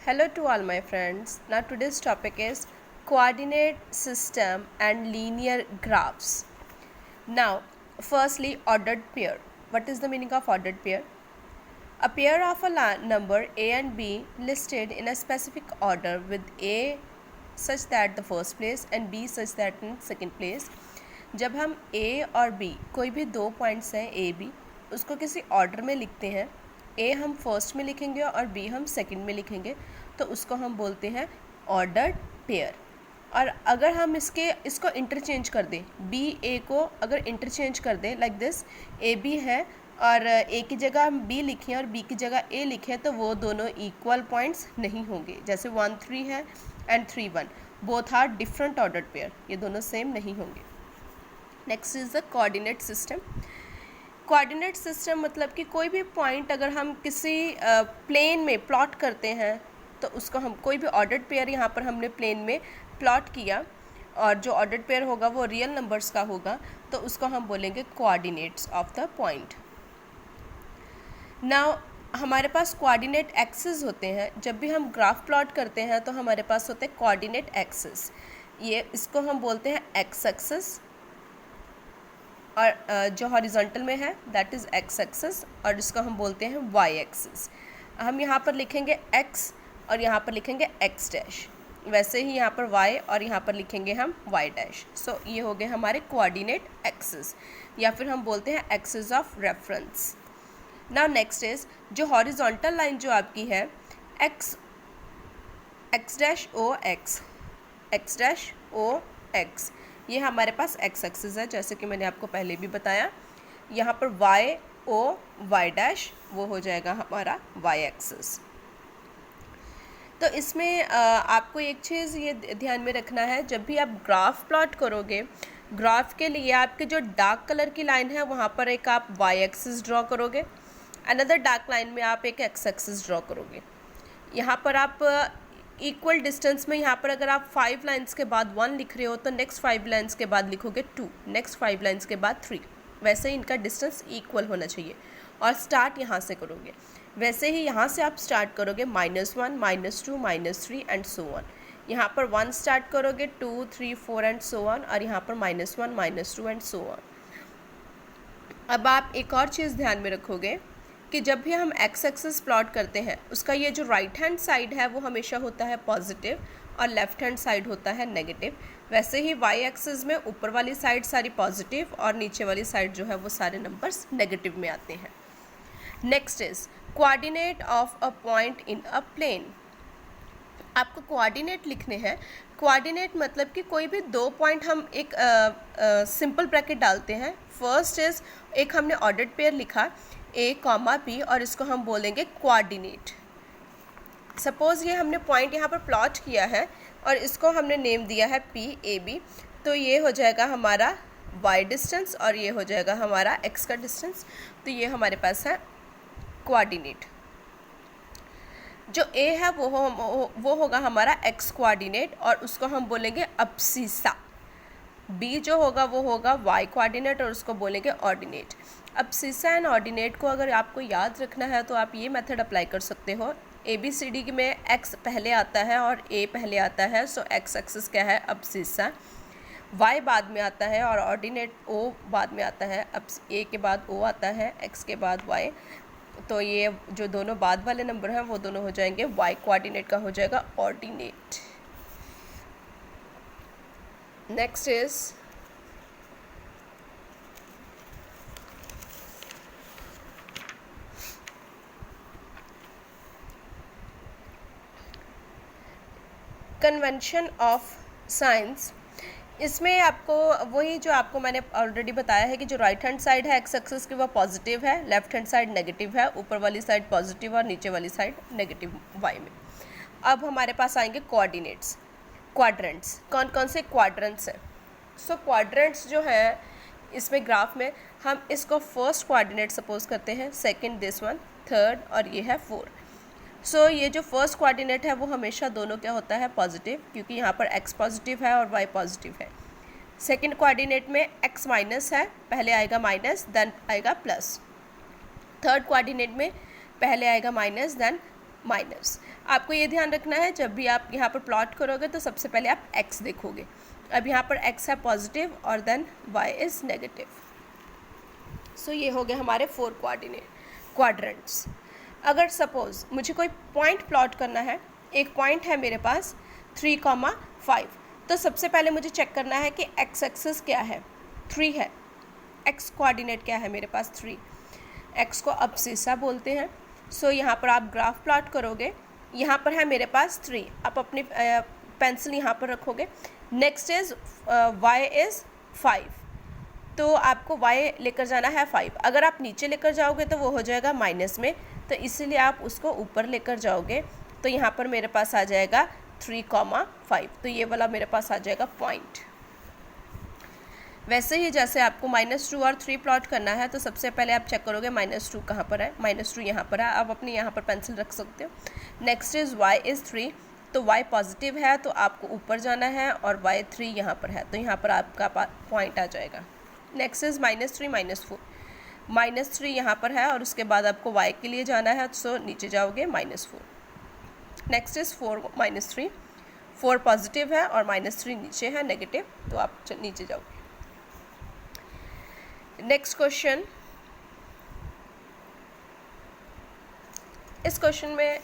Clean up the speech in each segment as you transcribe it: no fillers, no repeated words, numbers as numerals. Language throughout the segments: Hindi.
Hello to all my friends. Now today's topic is coordinate system and linear graphs. Now firstly ordered pair. What is the meaning of ordered pair? A pair of a number a and b listed in a specific order with a such that the first place and b such that in second place. जब हम a और b कोई भी दो पॉइंट्स हैं a b उसको किसी ऑर्डर में लिखते हैं, a हम फर्स्ट में लिखेंगे और b हम सेकंड में लिखेंगे, तो उसको हम बोलते हैं ऑर्डर्ड पेयर। और अगर हम इसको इंटरचेंज कर दें, b a को अगर इंटरचेंज कर दें लाइक दिस, a b है और a की जगह हम b लिखें और b की जगह a लिखें, तो वो दोनों इक्वल पॉइंट्स नहीं होंगे। जैसे 1 3 है and 3 1, both are different ordered pair, ये दोनों सेम नहीं होंगे। Next is the coordinate system. Coordinate system मतलब कि कोई भी पॉइंट अगर हम किसी प्लेन में प्लॉट करते हैं तो उसको हम कोई भी ऑर्डर्ड पेयर यहाँ पर हमने प्लेन में प्लॉट किया और जो ऑर्डर्ड पेयर होगा वो रियल नंबर्स का होगा, तो उसको हम बोलेंगे coordinates of the point. Now हमारे पास कोऑर्डिनेट एक्सिस होते हैं। जब भी हम ग्राफ प्लॉट करते हैं तो हमारे पास होते हैं कोऑर्डिनेट एक्सिस। ये इसको हम बोलते हैं एक्स एक्सिस, और जो हॉरिजॉन्टल में है दैट इज़ एक्स एक्सिस, और इसको हम बोलते हैं वाई एक्सिस। हम यहाँ पर लिखेंगे एक्स और यहाँ पर लिखेंगे एक्स डैश, वैसे ही यहाँ पर वाई और यहाँ पर लिखेंगे हम वाई डैश। सो ये हो गए हमारे कोऑर्डिनेट एक्सिस, या फिर हम बोलते हैं axis of reference. Now next is जो हॉरिजॉन्टल लाइन जो आपकी है X X dash O X, X dash O X, ये हमारे पास एक्स एक्सिस है, जैसे कि मैंने आपको पहले भी बताया। यहाँ पर वाई ओ वाई डैश वो हो जाएगा हमारा वाई एक्सिस। तो इसमें आपको एक चीज़ ये ध्यान में रखना है, जब भी आप ग्राफ प्लॉट करोगे, ग्राफ के लिए आपके जो डार्क कलर की लाइन है वहाँ पर एक आप वाई एक्सिस ड्रॉ करोगे, अनदर डार्क लाइन में आप एक एक्स एक्सिस ड्रॉ करोगे। यहाँ पर आप इक्वल डिस्टेंस में, यहाँ पर अगर आप 5 लाइन्स के बाद 1 लिख रहे हो तो नेक्स्ट 5 लाइन्स के बाद लिखोगे 2, नेक्स्ट 5 लाइन्स के बाद 3, वैसे ही इनका डिस्टेंस इक्वल होना चाहिए। और स्टार्ट यहाँ से करोगे, वैसे ही यहाँ से आप स्टार्ट करोगे -1 -2 -3 एंड सो ऑन। यहाँ पर 1 स्टार्ट करोगे, 2 3 4 एंड सो ऑन, और यहाँ पर -1 -2 एंड सो ऑन। अब आप एक और चीज़ ध्यान में रखोगे कि जब भी हम एक्स एक्सिस प्लॉट करते हैं उसका ये जो राइट हैंड साइड है वो हमेशा होता है पॉजिटिव और लेफ्ट हैंड साइड होता है नेगेटिव। वैसे ही वाई एक्सिस में ऊपर वाली साइड सारी पॉजिटिव और नीचे वाली साइड जो है वो सारे नंबर्स नेगेटिव में आते हैं। Next is coordinate of a point in a plane. आपको कोऑर्डिनेट लिखने हैं। कोऑर्डिनेट मतलब कि कोई भी दो पॉइंट हम एक सिंपल ब्रैकेट डालते हैं। फर्स्ट इज एक हमने ऑर्डर्ड पेयर लिखा a कॉमा b और इसको हम बोलेंगे कोऑर्डिनेट। सपोज़ ये हमने पॉइंट यहाँ पर प्लॉट किया है और इसको हमने नेम दिया है p a b, तो ये हो जाएगा हमारा y डिस्टेंस और ये हो जाएगा हमारा x का डिस्टेंस, तो ये हमारे पास है कोऑर्डिनेट। जो a है वो होगा हमारा x कोऑर्डिनेट और उसको हम बोलेंगे अब्सिसा। b जो होगा वो होगा y कोऑर्डिनेट और उसको बोलेंगे ऑर्डिनेट। अब्सिसा एंड ऑर्डिनेट को अगर आपको याद रखना है तो आप ये मेथड अप्लाई कर सकते हो। ABCD में x पहले आता है और a पहले आता है, सो x एक्सिस क्या है अब्सिसा, y बाद में आता है और ऑर्डिनेट o बाद में आता है। अब a के बाद o आता है, x के बाद y, तो ये जो दोनों बाद वाले नंबर हैं वो दोनों हो जाएंगे y कोऑर्डिनेट का हो जाएगा ordinate. Next is convention of science. इसमें आपको वही जो आपको मैंने ऑलरेडी बताया है कि जो राइट हैंड साइड है एक्स एक्सिस की वो पॉजिटिव है, लेफ्ट हैंड साइड नेगेटिव है, ऊपर वाली साइड पॉजिटिव और नीचे वाली साइड नेगेटिव वाई में। अब हमारे पास आएंगे कोऑर्डिनेट्स, क्वाड्रेंट्स। कौन कौन से क्वाड्रेंट्स हैं? सो क्वाड्रेंट्स जो है इसमें ग्राफ में हम इसको फर्स्ट कोऑर्डिनेट सपोज करते हैं, सेकंड दिस वन, थर्ड और ये है 4। सो ये जो फर्स्ट कोऑर्डिनेट है वो हमेशा दोनों क्या होता है पॉजिटिव, क्योंकि यहाँ पर x पॉजिटिव है और y पॉजिटिव है। सेकंड कोऑर्डिनेट में x माइनस है, पहले आएगा माइनस देन आएगा प्लस। थर्ड कोऑर्डिनेट में पहले आएगा माइनस देन माइनस। आपको ये ध्यान रखना है जब भी आप यहाँ पर प्लॉट करोगे तो सबसे पहले आप x देखोगे। अब यहाँ पर x है पॉजिटिव और देन y इज़ नेगेटिव। सो ये हो गए हमारे 4 क्वाड्रेंट्स। अगर सपोज़ मुझे कोई पॉइंट प्लॉट करना है, एक पॉइंट है मेरे पास 3,5, तो सबसे पहले मुझे चेक करना है कि x एक्सिस क्या है, 3 है, x कोऑर्डिनेट क्या है मेरे पास 3, x को अब्सिसा बोलते हैं। सो यहाँ पर आप ग्राफ प्लॉट करोगे, यहाँ पर है मेरे पास 3, आप अपनी पेंसिल यहाँ पर रखोगे। नेक्स्ट इज़ y इज़ 5, तो आपको y लेकर जाना है 5। अगर आप नीचे लेकर जाओगे तो वो हो जाएगा माइनस में, तो इसीलिए आप उसको ऊपर लेकर जाओगे। तो यहाँ पर मेरे पास आ जाएगा 3,5, तो ये वाला मेरे पास आ जाएगा पॉइंट। वैसे ही जैसे आपको -2 और 3 प्लॉट करना है तो सबसे पहले आप चेक करोगे -2 कहाँ पर है, -2 यहाँ पर है, आप अपने यहाँ पर पेंसिल रख सकते हो। नेक्स्ट इज़ y इज़ 3, तो y पॉजिटिव है तो आपको ऊपर जाना है और y 3 यहाँ पर है, तो यहाँ पर आपका पॉइंट आ जाएगा। नेक्स्ट इज़ -3 -4, -3 यहाँ पर है और उसके बाद आपको y के लिए जाना है, सो नीचे जाओगे -4। नेक्स्ट इज़ 4 -3, 4 पॉजिटिव है और -3 नीचे है नेगेटिव, तो आप नीचे जाओगे। नेक्स्ट क्वेश्चन, इस क्वेश्चन में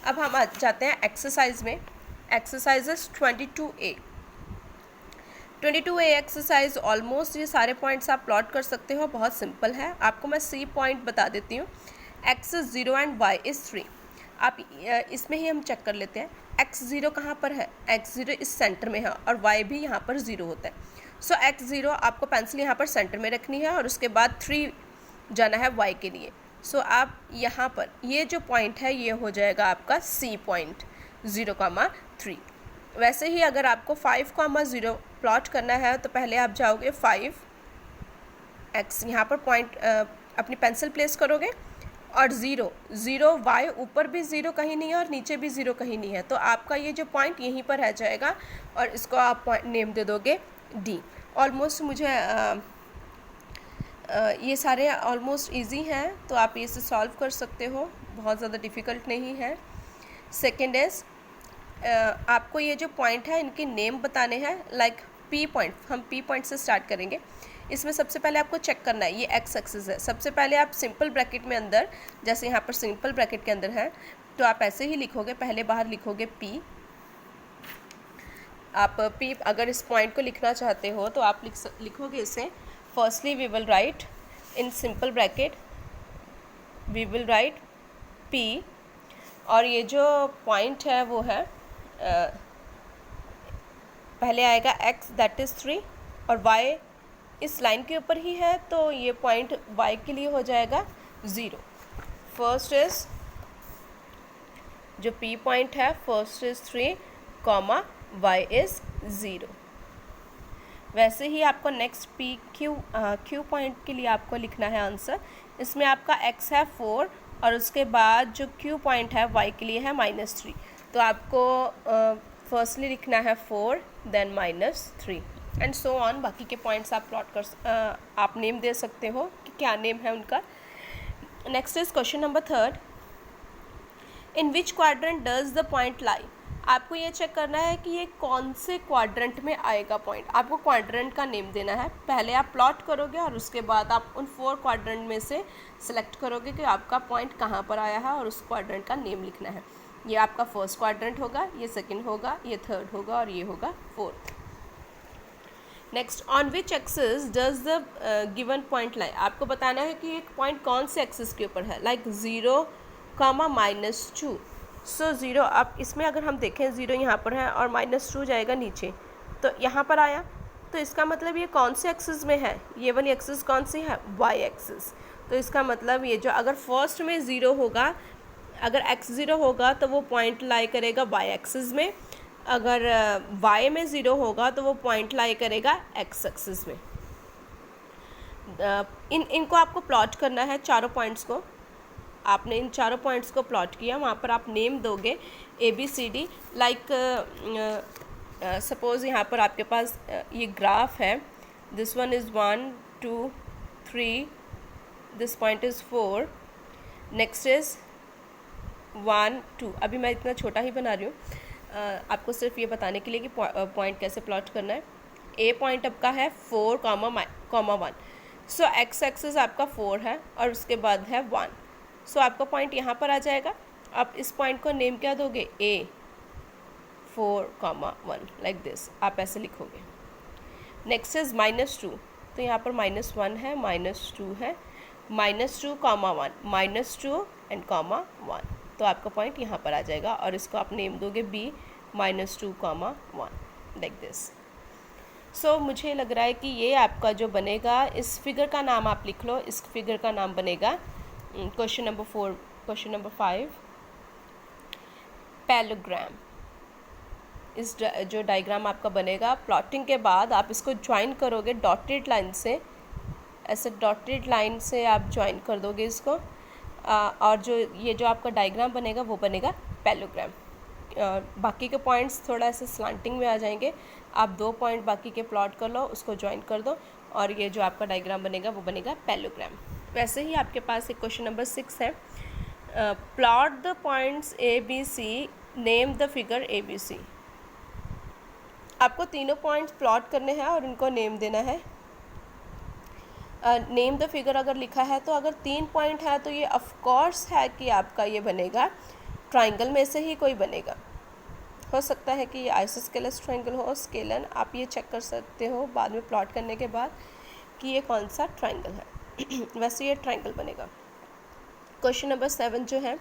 अब हम आ जाते हैं एक्सरसाइज में। Exercises 22A। 22A exercise almost ये सारे पॉइंट्स आप प्लॉट कर सकते हो, बहुत सिंपल है। आपको मैं C पॉइंट बता देती हूँ। x is 0 and y is 3। आप इसमें ही हम चेक कर लेते हैं x0 कहाँ पर है, x0 इस सेंटर में है और y भी यहाँ पर 0 होता है। सो x0 आपको पेंसिल यहाँ पर सेंटर में रखनी है और उसके बाद 3 जाना है y के लिए। सो आप यहाँ पर ये जो पॉइंट है ये हो जाएगा आपका C पॉइंट 0,3। वैसे ही अगर आपको 5,0 प्लॉट करना है तो पहले आप जाओगे 5x, यहाँ पर पॉइंट अपनी पेंसिल प्लेस करोगे और 0 y ऊपर भी 0 कहीं नहीं है और नीचे भी 0 कहीं नहीं है, तो आपका ये जो पॉइंट यहीं पर रह जाएगा और इसको आप पॉइंट नेम दे दोगे D। ऑलमोस्ट मुझे ये सारे ऑलमोस्ट इजी हैं, तो आप इसे सॉल्व कर सकते हो, बहुत ज़्यादा डिफ़िकल्ट नहीं है। सेकेंड इज़ आपको ये जो पॉइंट है इनके नेम बताने हैं, लाइक P पॉइंट। हम P पॉइंट से स्टार्ट करेंगे। इसमें सबसे पहले आपको चेक करना है, ये x एक्सिस है। सबसे पहले आप सिंपल ब्रैकेट में अंदर, जैसे यहाँ पर सिंपल ब्रैकेट के अंदर है, तो आप ऐसे ही लिखोगे, पहले बाहर लिखोगे P। आप P अगर इस पॉइंट को लिखना चाहते हो तो आप लिखोगे इसे, firstly we will write in simple bracket, we will write P, और ये जो पॉइंट है वो है पहले आएगा x दैट इज़ 3 और y इस लाइन के ऊपर ही है, तो ये पॉइंट y के लिए हो जाएगा 0। फर्स्ट इज़ जो P पॉइंट है, फर्स्ट इज़ 3, y इज़ 0। वैसे ही आपको नेक्स्ट Q पॉइंट के लिए आपको लिखना है आंसर। इसमें आपका x है 4 और उसके बाद जो Q पॉइंट है y के लिए है -3, तो आपको फर्स्टली लिखना है 4 देन -3 एंड सो ऑन। बाकी के पॉइंट्स आप प्लॉट कर आप नेम दे सकते हो कि क्या नेम है उनका। Next is question number 3, in which quadrant does the point लाई। आपको ये चेक करना है कि ये कौन से क्वाड्रेंट में आएगा पॉइंट। आपको क्वाड्रेंट का नेम देना है, पहले आप प्लॉट करोगे और उसके बाद आप उन 4 क्वाड्रेंट में से सिलेक्ट करोगे कि आपका पॉइंट कहाँ पर आया है और उस क्वाड्रेंट का नेम लिखना है। ये आपका फर्स्ट क्वाड्रेंट होगा, ये सेकंड होगा, ये थर्ड होगा और ये होगा fourth. Next, on which axis does the given point लाई। आपको बताना है कि एक पॉइंट कौन से एक्सिस के ऊपर है, लाइक 0, -2। सो 0, अब इसमें अगर हम देखें 0 यहाँ पर है और -2 जाएगा नीचे, तो यहाँ पर आया, तो इसका मतलब ये कौन से एक्सिस में है, ये वाली एक्सिस कौन सी है, y एक्सिस। तो इसका मतलब ये जो अगर फर्स्ट में 0 होगा, अगर x0 होगा तो वो पॉइंट लाई करेगा y एक्सिस में, अगर y में 0 होगा तो वो पॉइंट लाई करेगा x एक्सिस में। इनको आपको प्लॉट करना है, चारों पॉइंट्स को। आपने इन चारों पॉइंट्स को प्लॉट किया, वहाँ पर आप नेम दोगे ABCD। लाइक सपोज़ यहाँ पर आपके पास ये ग्राफ है, this one is 1 2 3, this point is 4, next is 1 2। अभी मैं इतना छोटा ही बना रही हूँ आपको सिर्फ ये बताने के लिए कि पॉइंट कैसे प्लॉट करना है। ए पॉइंट आपका है 4, 1। सो एक्स एक्सिस आपका 4 है और उसके बाद है 1। सो आपका पॉइंट यहाँ पर आ जाएगा। आप इस पॉइंट को नेम क्या दोगे, ए 4, 1 लाइक दिस, आप ऐसे लिखोगे। नेक्स्ट इज -2, तो यहाँ पर -1 है, -2 है, -2, 1, -2 एंड -1, तो आपका पॉइंट यहाँ पर आ जाएगा और इसको आप नेम दोगे बी -2, 1 लाइक दिस। सो मुझे लग रहा है कि ये आपका जो बनेगा, इस फिगर का नाम आप लिख लो, इस फिगर का नाम बनेगा question number 4, question number 5 parallelogram. इस जो डायग्राम आपका बनेगा, प्लॉटिंग के बाद आप इसको ज्वाइन करोगे डॉटेड लाइन से, ऐसे डॉटेड लाइन से आप ज्वाइन कर दोगे इसको और जो ये जो आपका डायग्राम बनेगा वो बनेगा पैलोग्राम। बाकी के पॉइंट्स थोड़ा ऐसे स्लांटिंग में आ जाएंगे, आप 2 पॉइंट बाकी के प्लॉट कर लो, उसको ज्वाइन कर दो और ये जो आपका डायग्राम बनेगा वो बनेगा पैलोग्राम। वैसे ही आपके पास एक क्वेश्चन नंबर 6 है, plot the points A B C, name the figure A B C. आपको तीनों पॉइंट्स प्लॉट करने हैं और इनको नेम देना है। नेम द फिगर अगर लिखा है तो अगर 3 पॉइंट है तो ये ऑफकोर्स है कि आपका ये बनेगा ट्राइंगल में से ही कोई बनेगा। हो सकता है कि ये आइसोस्केलस ट्राइंगल हो, स्केलन, आप ये चेक कर सकते हो बाद में प्लॉट करने के बाद कि ये कौन सा ट्राइंगल है। वैसे ये ट्राइंगल बनेगा। क्वेश्चन नंबर 7 जो है,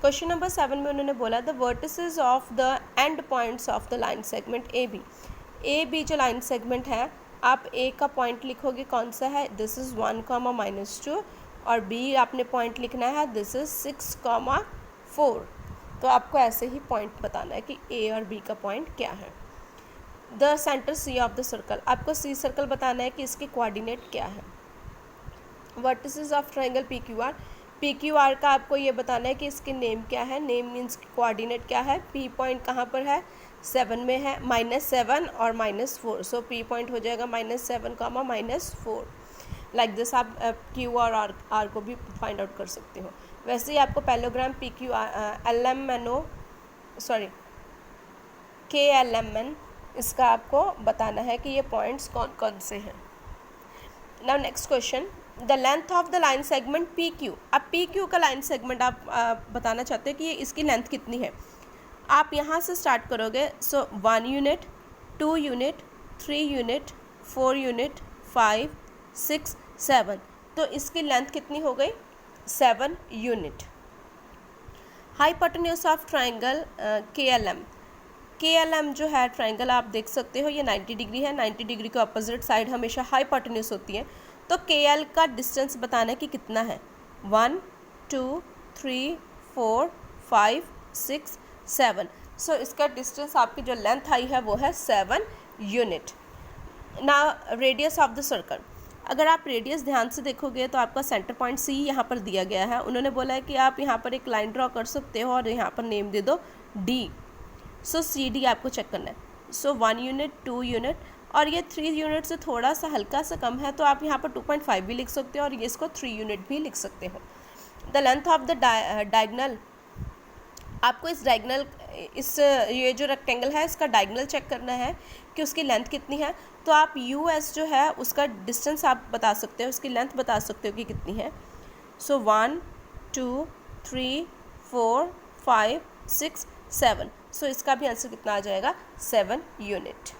क्वेश्चन नंबर 7 में उन्होंने बोला the vertices of the end points of the line segment A B. A B जो लाइन सेगमेंट है, आप ए का पॉइंट लिखोगे कौन सा है, दिस इज़ 1, -2 और बी आपने पॉइंट लिखना है दिस इज़ 6, 4। तो आपको ऐसे ही पॉइंट बताना है कि ए और बी का पॉइंट क्या है। The centre C of the circle, आपको सी सर्कल बताना है कि इसके कोऑर्डिनेट क्या है। Vertices of triangle P Q R, P Q R का आपको ये बताना है कि इसके नेम क्या है, नेम मीन्स कोऑर्डिनेट क्या है। पी पॉइंट कहाँ पर है, 7 में है, -7 और -4, सो पी पॉइंट हो जाएगा -7, -4 लाइक दिस। आप क्यू और आर को भी फाइंड आउट कर सकते हो। वैसे ही आपको parallelogram P Q L M N O K L M N, इसका आपको बताना है कि ये पॉइंट्स कौन कौन से हैं। Now next question, the length of the line segment P Q. अब पी क्यू का लाइन सेगमेंट आप बताना चाहते हो कि ये इसकी लेंथ कितनी है। आप यहाँ से स्टार्ट करोगे, सो 1 यूनिट, 2 यूनिट, 3 यूनिट, 4 यूनिट, 5, 6, 7, तो इसकी लेंथ कितनी हो गई, 7 यूनिट। हाइपोटेन्यूज ऑफ ट्राइंगल के एल एम जो है ट्राइंगल आप देख सकते हो, ये 90 डिग्री है। 90 डिग्री के अपोजिट साइड हमेशा हाइपोटेन्यूज होती है। तो के एल का डिस्टेंस बताना है कि कितना है, 1, 2, 3, 4, 5, 6, 7। सो इसका डिस्टेंस आपकी जो लेंथ आई है वो है 7 यूनिट। ना रेडियस ऑफ द सर्कल, अगर आप रेडियस ध्यान से देखोगे तो आपका सेंटर पॉइंट सी यहाँ पर दिया गया है। उन्होंने बोला है कि आप यहाँ पर एक लाइन ड्रॉ कर सकते हो और यहाँ पर नेम दे दो डी। सो सी डी आपको चेक करना है। सो 1 यूनिट, 2 यूनिट और ये 3 यूनिट से थोड़ा सा हल्का सा कम है, तो आप यहाँ पर 2.5 भी लिख सकते हो और ये इसको 3 यूनिट भी लिख सकते हो। The length of the diagonal, आपको इस डायगनल, इस ये जो रेक्टेंगल है इसका डायगनल चेक करना है कि उसकी लेंथ कितनी है। तो आप यू एस जो है उसका डिस्टेंस आप बता सकते हो, उसकी लेंथ बता सकते हो कि कितनी है। सो 1, 2, 3, 4, 5, 6, 7, सो इसका भी आंसर कितना आ जाएगा, 7 यूनिट।